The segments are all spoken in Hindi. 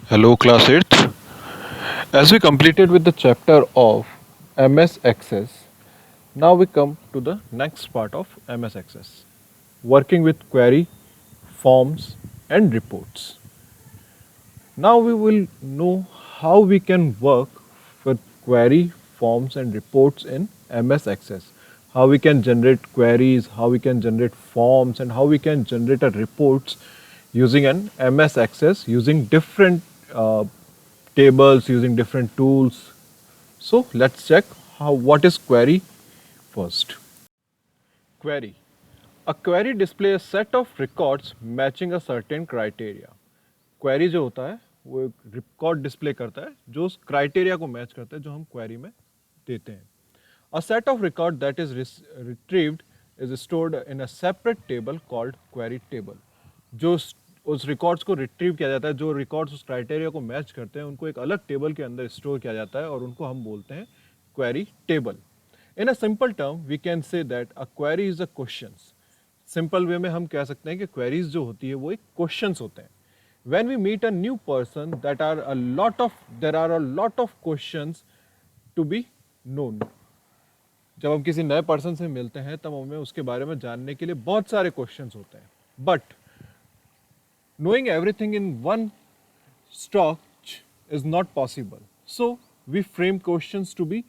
Hello, class 8th. As we completed with the chapter of MS Access, now we come to the next part of MS Access working with query, forms, and reports. Now we will know how we can work with query, forms, and reports in MS Access. How we can generate queries, how we can generate forms, and how we can generate a reports using an MS Access using different tables, using different tools. So let's check how what is query first. Query. A query displays a set of records matching a certain criteria. Query जो होता है वो एक रिकॉर्ड डिस्प्ले करता है जो उस क्राइटेरिया को मैच करता है जो हम क्वेरी में देते हैं. A set of record that is retrieved is stored in a separate table called query table. जो उस रिकॉर्ड्स को रिट्रीव किया जाता है, जो रिकॉर्ड्स उस क्राइटेरिया को मैच करते हैं उनको एक अलग टेबल के अंदर स्टोर किया जाता है और उनको हम बोलते हैं query table. In a simple term we can say that a query is a questions. Simple way में हम कह सकते हैं कि क्वेरीज जो होती है वो एक क्वेश्चंस होते हैं. When we meet a new person, there are a lot of questions to be known. जब हम किसी नए पर्सन से मिलते हैं तब हमें उसके बारे में जानने के लिए बहुत सारे क्वेश्चंस होते हैं. But knowing everything in one stroke is not possible. So we frame questions to be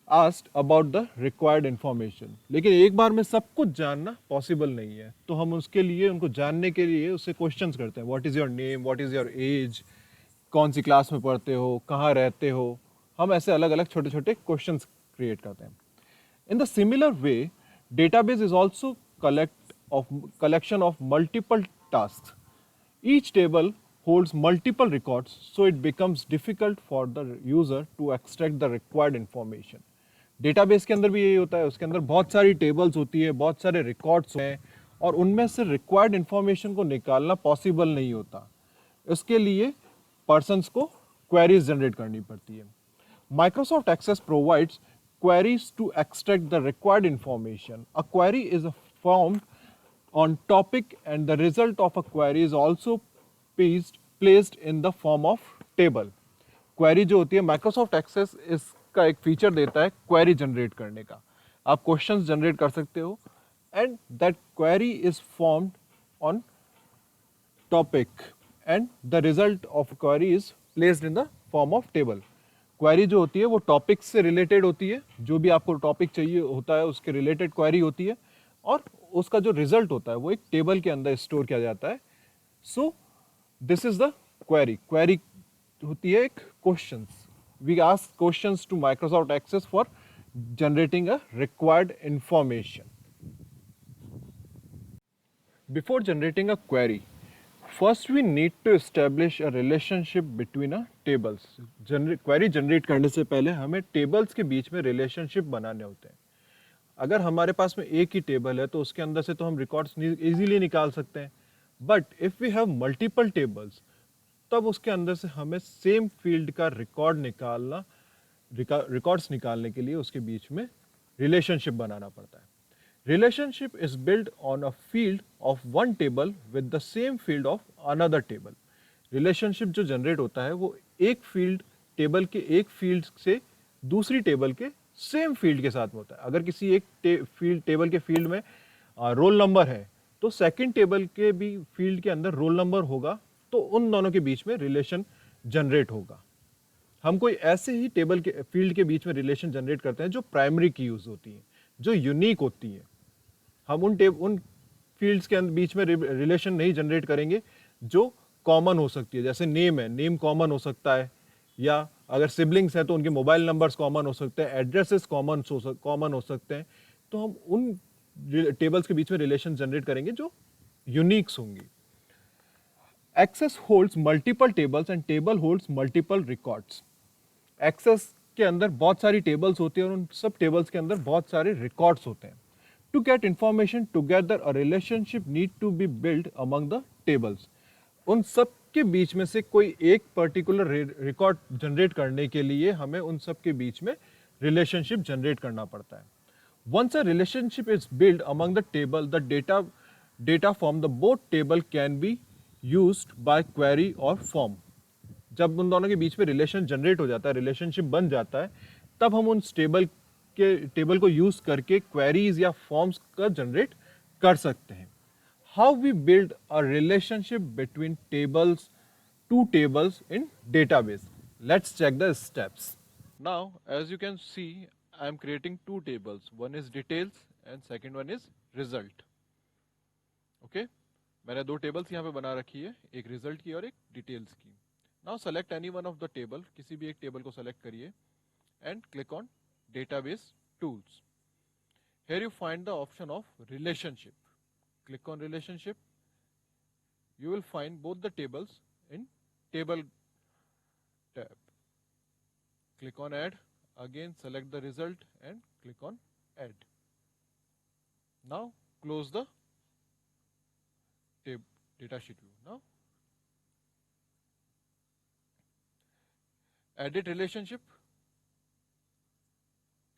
asked about the required information. लेकिन एक बार में सब कुछ जानना पॉसिबल नहीं है, तो हम उसके लिए उनको जानने के लिए उससे क्वेश्चंस करते हैं. What is your name, what is your age, कौन सी क्लास में पढ़ते हो, कहाँ रहते हो. हम ऐसे अलग अलग छोटे छोटे क्वेश्चंस क्रिएट करते हैं. In the similar way, database is also collection of multiple tasks. Each table holds multiple records, so it becomes difficult for the user to extract the required information. Database के अंदर भी यही होता है, उसके अंदर बहुत सारी टेबल्स होती है, बहुत सारे रिकॉर्ड्स हैं और उनमें से रिक्वायर्ड इन्फॉर्मेशन को निकालना पॉसिबल नहीं होता. इसके लिए पर्सन्स को क्वेरीज जनरेट करनी पड़ती है. Microsoft Access provides queries to extract the required information. A query is formed on topic and the result of a query is also placed in the form of table. Query जो होती है माइक्रोसॉफ्ट एक्सेस इसका एक फीचर देता है क्वेरी जनरेट करने का. आप क्वेश्चंस जनरेट कर सकते हो and that query is formed on topic and the result of query is placed in the form of table. Query जो होती है वो टॉपिक से रिलेटेड होती है, जो भी आपको टॉपिक चाहिए होता है उसके रिलेटेड क्वेरी होती है और उसका जो रिजल्ट होता है वो एक टेबल के अंदर स्टोर किया जाता है. So this is the query. Query होती है एक questions. We ask questions to Microsoft Access for generating a required information. Before generating a query, first we need to establish a relationship between a tables. Query generate करने से पहले हमें टेबल्स के बीच में रिलेशनशिप बनाने होते हैं. अगर हमारे पास में एक ही टेबल है तो उसके अंदर से तो हम रिकॉर्ड्स इजीली निकाल सकते हैं. But if we have multiple tables तब उसके अंदर से हमें सेम फील्ड का रिकॉर्ड्स निकालने के लिए उसके बीच में रिलेशनशिप बनाना पड़ता है. Relationship is build on a field of one table with the same field of another table. Relationship जो जनरेट होता है वो एक फील्ड टेबल के एक फील्ड से दूसरी टेबल के सेम फील्ड के साथ में होता है. अगर किसी एक टेबल के फील्ड में रोल नंबर है तो सेकंड टेबल के भी फील्ड के अंदर रोल नंबर होगा, तो उन दोनों के बीच में रिलेशन जनरेट होगा. हम कोई ऐसे ही टेबल के फील्ड के बीच में रिलेशन जनरेट करते हैं जो प्राइमरी की यूज होती है, जो यूनिक होती है. हम उन फील्ड्स के बीच में रिलेशन नहीं जनरेट करेंगे जो कॉमन हो सकती है. जैसे नेम है, नेम कॉमन हो सकता है, या अगर सिबलिंग्स हैं तो उनके मोबाइल नंबर्स कॉमन हो सकते हैं, एड्रेसेस कॉमन हो सकते हैं. तो हम उन टेबल्स के बीच में रिलेशन जनरेट करेंगे जो यूनिक्स होंगी. Access holds multiple tables and table holds multiple records. Access के अंदर बहुत सारी टेबल्स होती है और उन सब टेबल्स के अंदर बहुत सारे रिकॉर्ड्स होते हैं. To get information together a relationship need to be build among the tables. उन सब के बीच में से कोई एक पर्टिकुलर रिकॉर्ड जनरेट करने के लिए हमें उन सब के बीच में रिलेशनशिप जनरेट करना पड़ता है. Once a relationship is built among the table, the data from the both table can be used by query or form. जब उन दोनों के बीच में रिलेशन जनरेट हो जाता है, रिलेशनशिप बन जाता है, तब हम उन टेबल को यूज करके क्वेरीज या फॉर्म्स का जनरेट कर सकते हैं. How we build a relationship between two tables in database. Let's check the steps. Now, as you can see, I am creating two tables. One is details and second one is result. Okay? मैंने दो tables यहाँ पे बना रखी है, एक result की और एक details की. Now select any one of the table, किसी भी एक table को select करिए and click on database tools. Here you find the option of relationship. Click on relationship. You will find both the tables in table tab. Click on add. Again select the result and click on add. Now close the datasheet view. Now edit relationship,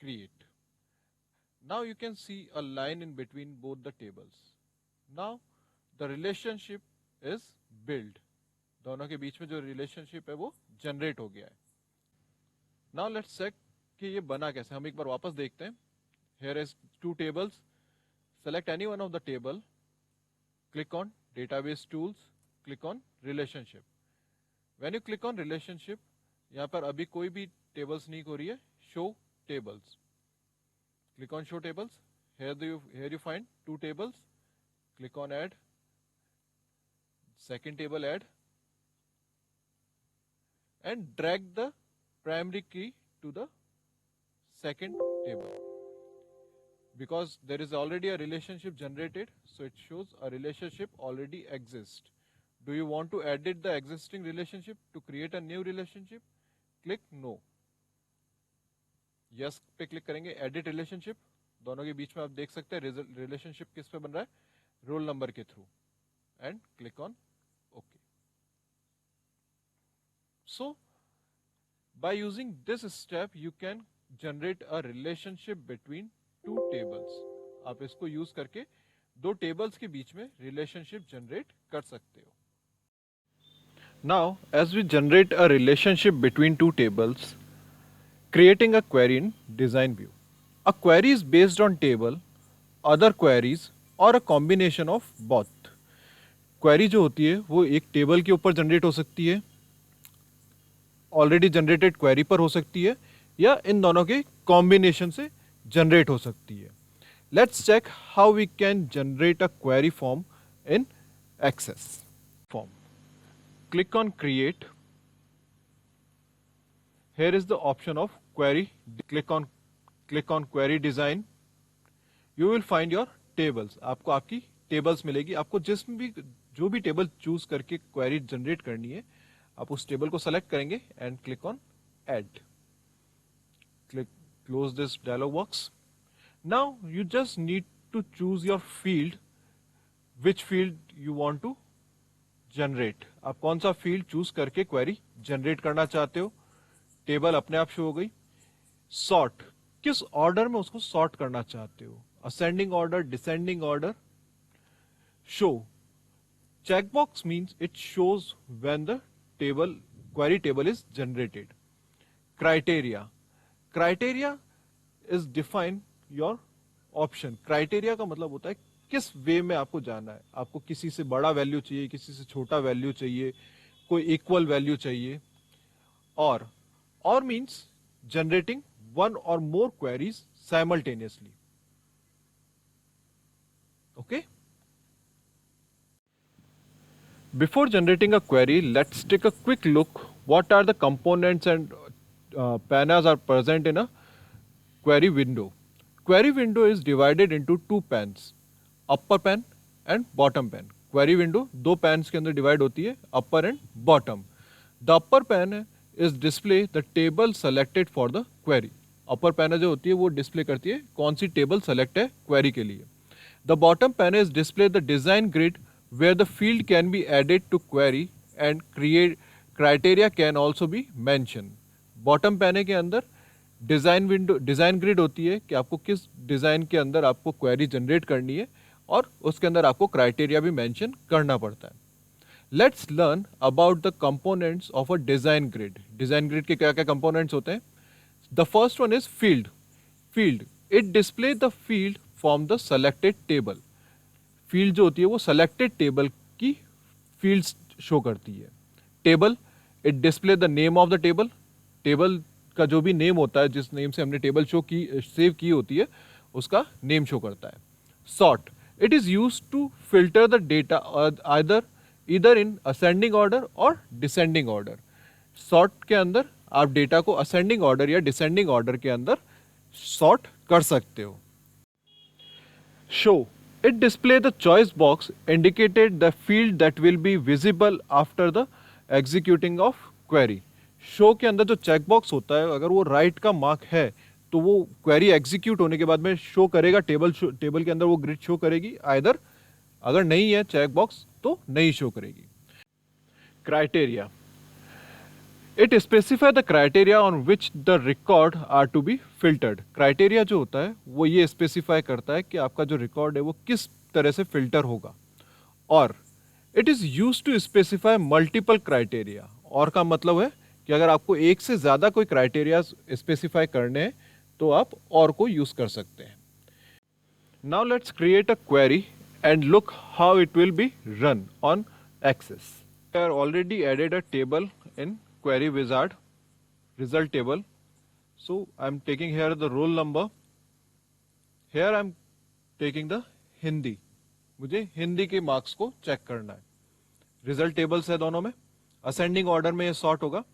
create. Now you can see a line in between both the tables. Now the relationship is built. दोनों के बीच में जो relationship है वो generate हो गया है. Now let's check कि ये बना कैसे. हम एक बार वापस देखते हैं. Here is two tables. Select any one of the table. Click on database tools. Click on relationship. When you click on relationship, यहाँ पर अभी कोई भी tables नहीं हो रही है. Show tables. Click on show tables. Here you find two tables. Click on add. Second table add. And drag the primary key to the second table. Because there is already a relationship generated, so it shows a relationship already exists. Do you want to edit the existing relationship to create a new relationship? Click no. Yes पे क्लिक करेंगे. एडिट रिलेशनशिप, दोनों के बीच में आप देख सकते हैं रिलेशनशिप किस पे बन रहा है, रोल नंबर के through, and click on okay. So by using this step you can generate a relationship between two tables. आप इसको यूज करके दो टेबल्स के बीच में रिलेशनशिप जनरेट कर सकते हो. Now as we generate a relationship between two tables, creating a query in design view. A query is based on table, other queries or a combination of both. Query जो होती है वो एक टेबल के ऊपर जनरेट हो सकती है, ऑलरेडी जनरेटेड क्वेरी पर हो सकती है, या इन दोनों के कॉम्बिनेशन से जनरेट हो सकती है. Let's check how we can generate a query form in Access. Form, click on create. Here is the option of query. Click on query design. You will find your tables. आपको आपकी tables मिलेगी. आपको जो भी टेबल चूज करके क्वेरी जनरेट करनी है, आप उस टेबल को सेलेक्ट करेंगे and click on add. Close this dialog box. Now you just need to choose your field, which field you want to generate. आप कौन सा फील्ड चूज करके क्वेरी जनरेट करना चाहते हो. टेबल अपने आप शो हो गई. सॉर्ट, किस ऑर्डर में उसको सॉर्ट करना चाहते हो, ascending order, descending order. Show, checkbox means it shows when the query table is generated. Criteria is define your option. Criteria का मतलब होता है किस वे में आपको जाना है. आपको किसी से बड़ा वैल्यू चाहिए, किसी से छोटा वैल्यू चाहिए, कोई इक्वल वैल्यू चाहिए. और means generating one or more queries simultaneously. Okay? Before generating a query, let's take a quick look what are the components and panas are present in a query window. Query window is divided into two pans, upper pan and bottom pan. Query window दो pans के अंदर divide होती है, upper and bottom. The upper pan is display the table selected for the query. upper panel जो होती है वो display करती है कौन सी table select है query के लिए. The bottom panel is display the design grid where the field can be added to query and create criteria can also be mentioned. Bottom panel के अंदर डिज़ाइन ग्रिड होती है कि आपको किस डिज़ाइन के अंदर आपको क्वेरी जनरेट करनी है और उसके अंदर आपको क्राइटेरिया भी मेंशन करना पड़ता है. Let's learn about the components of a design grid. Design grid के क्या क्या कंपोनेंट्स होते हैं? The first one is field. Field, it display the field from the selected table. Field जो होती है वो सेलेक्टेड टेबल की फील्ड्स शो करती है. Table, it display the name of the table. Table का जो भी नेम होता है, जिस नेम से हमने टेबल सेव की होती है, उसका नेम शो करता है. Sort, it is use to filter the data इधर इन असेंडिंग ऑर्डर और डिसेंडिंग ऑर्डर. सॉर्ट के अंदर आप डेटा को असेंडिंग ऑर्डर या डिसेंडिंग ऑर्डर के अंदर सॉर्ट कर सकते हो. Show, it display the choice box indicated the field that will be visible after the executing of query. Show के अंदर जो चेक बॉक्स होता है, अगर वो राइट का मार्क है तो वो क्वेरी एग्जीक्यूट होने के बाद में शो करेगा. टेबल के अंदर वो ग्रिड शो करेगी. आइदर अगर नहीं है चेक बॉक्स तो नहीं शो करेगी. Criteria, it specify the criteria on which the record are to be filtered. Criteria जो होता है वो ये स्पेसिफाई करता है कि आपका जो रिकॉर्ड है वो किस तरह से फिल्टर होगा. और it is use to specify multiple criteria. और का मतलब है कि अगर आपको एक से ज्यादा कोई क्राइटेरिया स्पेसिफाई करने हैं तो आप और को यूज कर सकते हैं. Now let's create a query and look how it will be run on Access. I have already added a table in Query Wizard, result table. So I am taking here the roll number. Here I am taking the Hindi. मुझे हिंदी के मार्क्स को चेक करना है. रिजल्ट टेबल्स है दोनों में. असेंडिंग ऑर्डर में ये सॉर्ट होगा.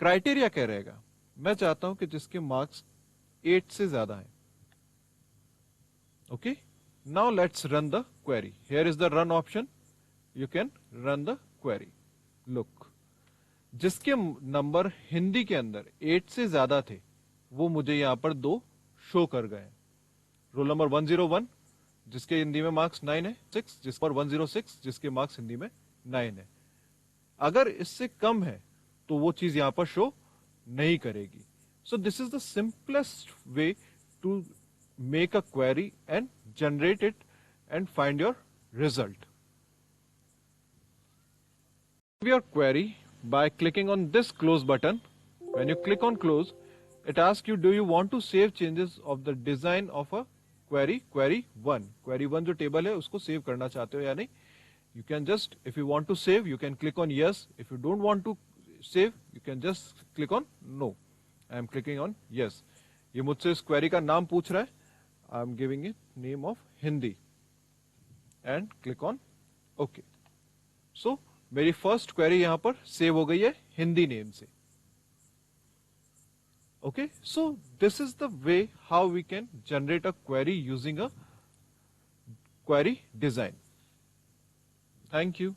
क्राइटेरिया क्या रहेगा? मैं चाहता हूं कि जिसके मार्क्स 8 से ज्यादा है. Okay. Now let's run the query. Here is the run option. You can run the query. Look, जिसके नंबर हिंदी के अंदर 8 से ज्यादा थे वो मुझे यहां पर 2 शो कर गए. रोल नंबर 101 जिसके हिंदी में मार्क्स 9 है, 6 जिस पर 106 जिसके मार्क्स हिंदी में 9 है. अगर इससे कम है तो वो चीज यहां पर शो नहीं करेगी. So this is the simplest way to make a query and generate it and find your result. Save your query by clicking on this close button. When you click on close, it asks you, do you want to save changes of the design of a query? Query 1. Query 1 जो टेबल है उसको सेव करना चाहते हो या नहीं? You can just, if you want to save, you can click on yes. If you don't want to save, you can just click on no. I am clicking on yes. ये मुझसे इस क्वेरी का नाम पूछ रहा है. I am giving it name of Hindi and click on OK. So मेरी फर्स्ट क्वेरी यहां पर सेव हो गई है हिंदी नेम से. Okay, so this is the way how we can generate a query using a query design. Thank you.